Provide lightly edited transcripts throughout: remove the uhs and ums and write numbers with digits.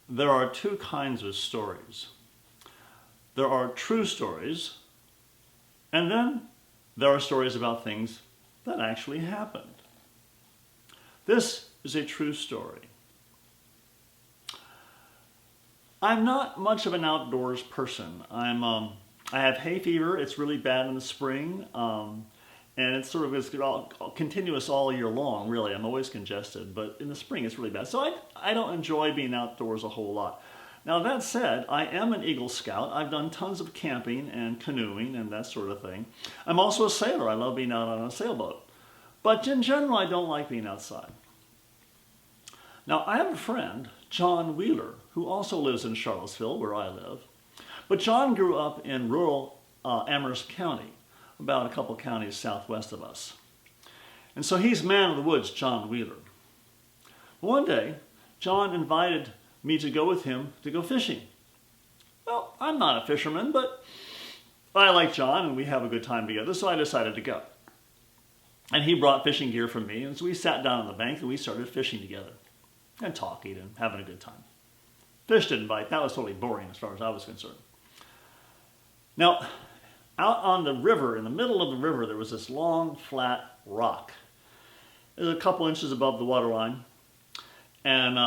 there are two kinds of stories. There are true stories, and then there are stories about things that actually happened. This is a true story. I'm not much of an outdoors person. I have hay fever. It's really bad in the spring, and it's sort of it's continuous all year long, really. I'm always congested, but in the spring it's really bad. So I don't enjoy being outdoors a whole lot. Now that said, I am an Eagle Scout. I've done tons of camping and canoeing and that sort of thing. I'm also a sailor. I love being out on a sailboat. But in general, I don't like being outside. Now, I have a friend, John Wheeler, who also lives in Charlottesville, where I live. But John grew up in rural Amherst County, about a couple counties southwest of us. And so he's man of the woods, John Wheeler. One day, John invited me to go with him to go fishing. Well, I'm not a fisherman, but I like John and we have a good time together, so I decided to go. And he brought fishing gear for me, and so we sat down on the bank and we started fishing together and talking and having a good time. Fish didn't bite. That was totally boring as far as I was concerned. Now, out on the river, in the middle of the river, there was this long, flat rock. It was a couple inches above the waterline, and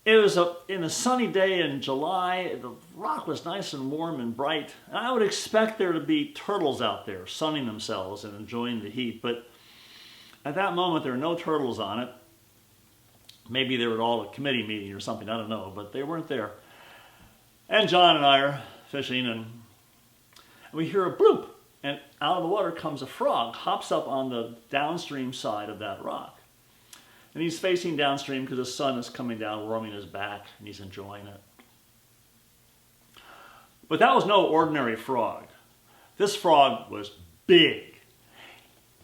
it was in a sunny day in July. The rock was nice and warm and bright. And I would expect there to be turtles out there sunning themselves and enjoying the heat. But at that moment, there were no turtles on it. Maybe they were all at a committee meeting or something. I don't know. But they weren't there. And John and I are fishing, and we hear a bloop. And out of the water comes a frog, hops up on the downstream side of that rock. And he's facing downstream because the sun is coming down, warming his back, and he's enjoying it. But that was no ordinary frog. This frog was big.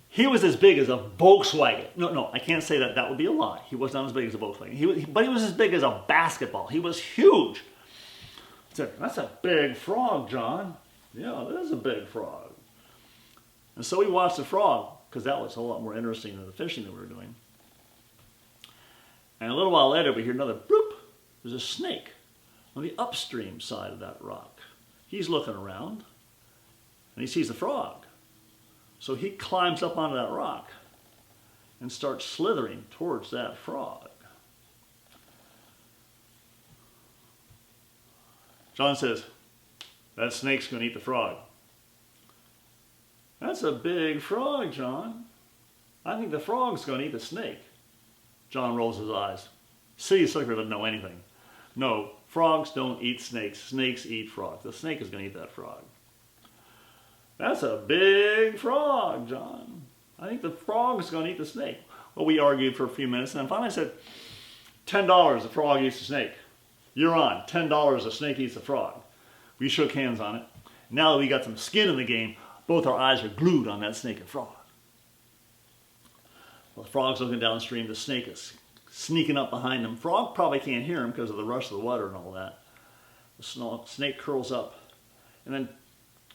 He was as big as a Volkswagen. No, I can't say that. That would be a lie. He was not as big as a Volkswagen. But he was as big as a basketball. He was huge. I said, "That's a big frog, John." "Yeah, that is a big frog." And so we watched the frog, because that was a whole lot more interesting than the fishing that we were doing. And a little while later, we hear another bloop. There's a snake on the upstream side of that rock. He's looking around, and he sees the frog. So he climbs up onto that rock and starts slithering towards that frog. John says, "That snake's going to eat the frog." "That's a big frog, John. I think the frog's going to eat the snake." John rolls his eyes. City slicker doesn't know anything. "No, frogs don't eat snakes. Snakes eat frogs. The snake is going to eat that frog." "That's a big frog, John. I think the frog's going to eat the snake." Well, we argued for a few minutes, and then finally I said, $10 the frog eats the snake. You're on. $10 the snake eats the frog. We shook hands on it. Now that we got some skin in the game, both our eyes are glued on that snake and frog. Well, the frog's looking downstream. The snake is sneaking up behind him. Frog probably can't hear him because of the rush of the water and all that. The snake curls up and then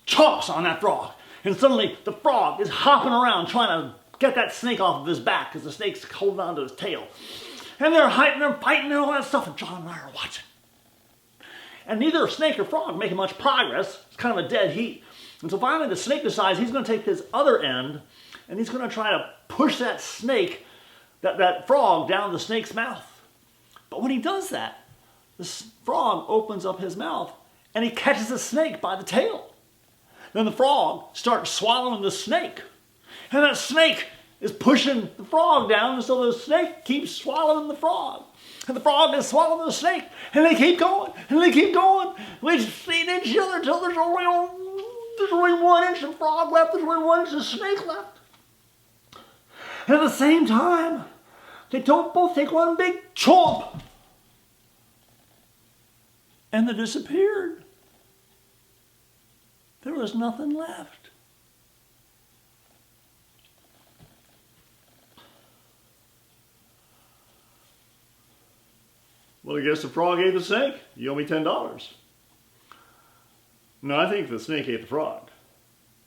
chomps on that frog. And suddenly the frog is hopping around trying to get that snake off of his back because the snake's holding on to his tail. And they're fighting and all that stuff. And John and I are watching. And neither snake or frog making much progress. It's kind of a dead heat. And so finally the snake decides he's going to take his other end and he's going to try to push that snake, that frog, down the snake's mouth. But when he does that, the frog opens up his mouth and he catches the snake by the tail. Then the frog starts swallowing the snake. And that snake is pushing the frog down, and so the snake keeps swallowing the frog. And the frog is swallowing the snake, and they keep going, and they keep going. We feed each other until there's only 1 inch of frog left, there's only 1 inch of snake left. And at the same time, they don't both take one big chomp. And they disappeared. There was nothing left. Well, I guess the frog ate the snake. You owe me $10. No, I think the snake ate the frog.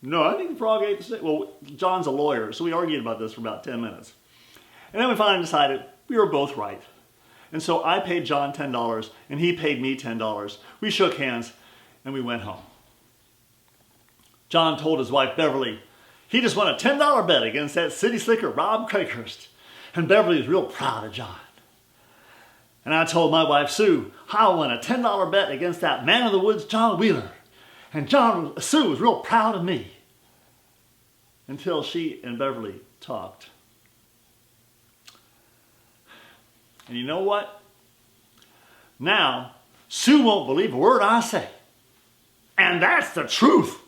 No, I think the frog ate the snake. Well, John's a lawyer, so we argued about this for about 10 minutes. And then we finally decided we were both right. And so I paid John $10 and he paid me $10. We shook hands and we went home. John told his wife Beverly he just won a $10 bet against that city slicker Rob Craighurst. And Beverly was real proud of John. And I told my wife Sue I won a $10 bet against that man of the woods John Wheeler. And Sue was real proud of me. Until she and Beverly talked. And you know what? Now, Sue won't believe a word I say. And that's the truth.